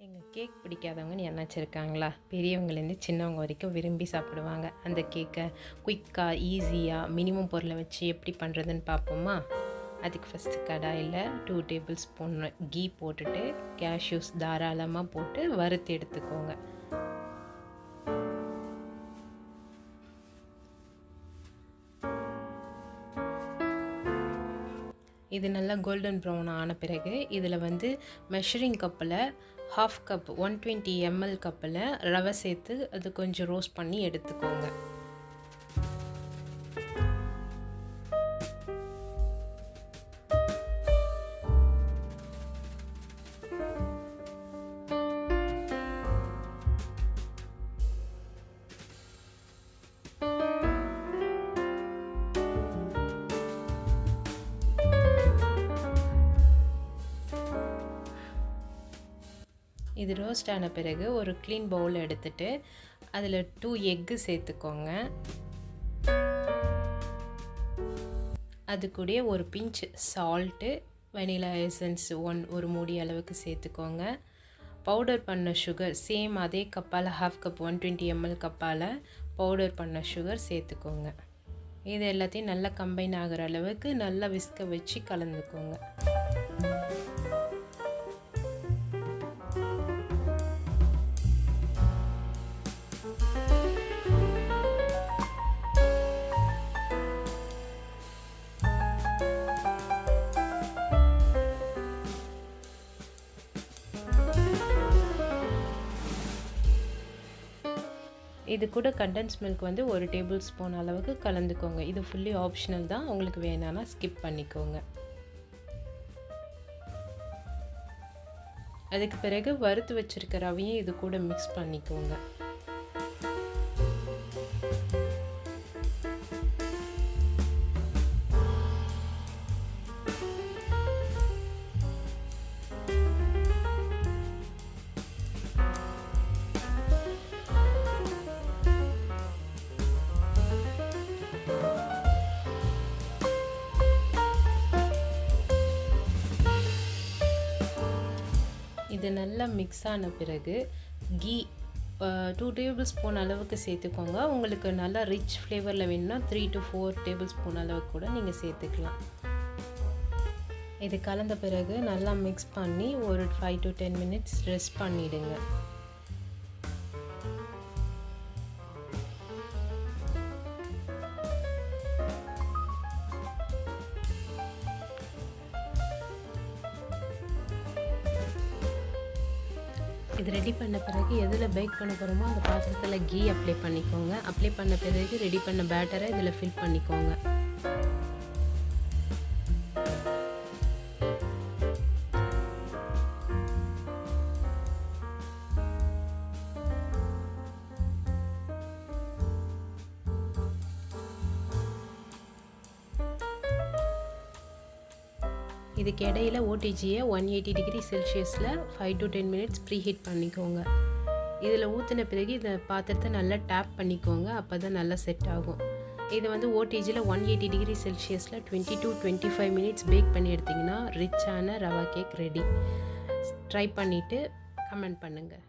எங்கள் கேக் பிடிக்காதவங்கன்னு யாராச்சும் இருக்காங்களா? பெரியவங்கலேருந்து சின்னவங்க வரைக்கும் விரும்பி சாப்பிடுவாங்க. அந்த கேக்கை குயிக்காக ஈஸியாக மினிமம் பொருளை வச்சு எப்படி பண்ணுறதுன்னு பார்ப்போமா? அதுக்கு ஃபஸ்ட்டு கடாயில் 2 டேபிள் ஸ்பூன் கீ போட்டுட்டு கேஷ்யூஸ் தாராளமாக போட்டு வறுத்து எடுத்துக்கோங்க. இது நல்லா கோல்டன் ப்ரௌன் ஆன பிறகு இதில் மெஷரிங் கப்பில் 1/2 கப் 120 ml கப்பில் ரவை சேர்த்து அது கொஞ்சம் ரோஸ்ட் பண்ணி எடுத்துக்கோங்க. இது ரோஸ்ட் ஆன பிறகு ஒரு க்ளீன் பவுல் எடுத்துட்டு அதில் 2 எக்கு சேர்த்துக்கோங்க. அது கூட ஒரு பிஞ்ச் சால்ட்டு, வெனிலா எசன்ஸ் ஒரு மூடி அளவுக்கு சேர்த்துக்கோங்க. பவுடர் பண்ண சுகர் சேம் அதே கப்பால் 1/2 கப் 120 ml கப்பால் பவுடர் பண்ண சுகர் சேர்த்துக்கோங்க. இது எல்லாத்தையும் நல்லா கம்பைன் ஆகிற அளவுக்கு நல்லா விஸ்க வச்சு கலந்துக்கோங்க. இது கூட கண்டென்ஸ் மில்க் 1 டேபிள் ஸ்பூன் அளவுக்கு கலந்துக்கோங்க. இது ஃபுல்லி ஆப்ஷனல் தான், உங்களுக்கு வேணான்னா ஸ்கிப் பண்ணிக்கோங்க. அதுக்கு பிறகு வறுத்து வச்சிருக்க ரவையும் இது கூட மிக்ஸ் பண்ணிக்கோங்க. இது நல்லா மிக்ஸ் ஆன பிறகு கீ 2 டேபிள் ஸ்பூன் அளவுக்கு சேர்த்துக்கோங்க. உங்களுக்கு நல்லா ரிச் ஃப்ளேவரில் வேணும்னா 3 to 4 டேபிள் ஸ்பூன் அளவுக்கு கூட நீங்கள் சேர்த்துக்கலாம். இது கலந்த பிறகு நல்லா மிக்ஸ் பண்ணி ஒரு 5 to 10 minutes ரெஸ்ட் பண்ணிவிடுங்க. இது ரெடி பண்ண பிறகு எதில் பேக் பண்ண போகிறோமோ அந்த பாத்திரத்தில் கீ அப்ளை பண்ணிக்கோங்க. அப்ளை பண்ண பிறகு ரெடி பண்ண பேட்டரை இதில் ஃபில் பண்ணிக்கோங்க. இதுக்கு இடையில் ஓடிஜியை 180 டிகிரி செல்சியஸில் 5 to 10 minutes ப்ரீ ஹீட் பண்ணிக்கோங்க. இதில் ஊற்றின பிறகு இந்த பாத்திரத்தை நல்லா டேப் பண்ணிக்கோங்க, அப்போ தான் நல்லா செட் ஆகும். இதை ஓடிஜியில் 180 டிகிரி செல்சியஸில் 20 to 25 minutes பேக் பண்ணி எடுத்திங்கன்னா ரிச்சான ரவா கேக் ரெடி. ட்ரை பண்ணிவிட்டு கமெண்ட் பண்ணுங்கள்.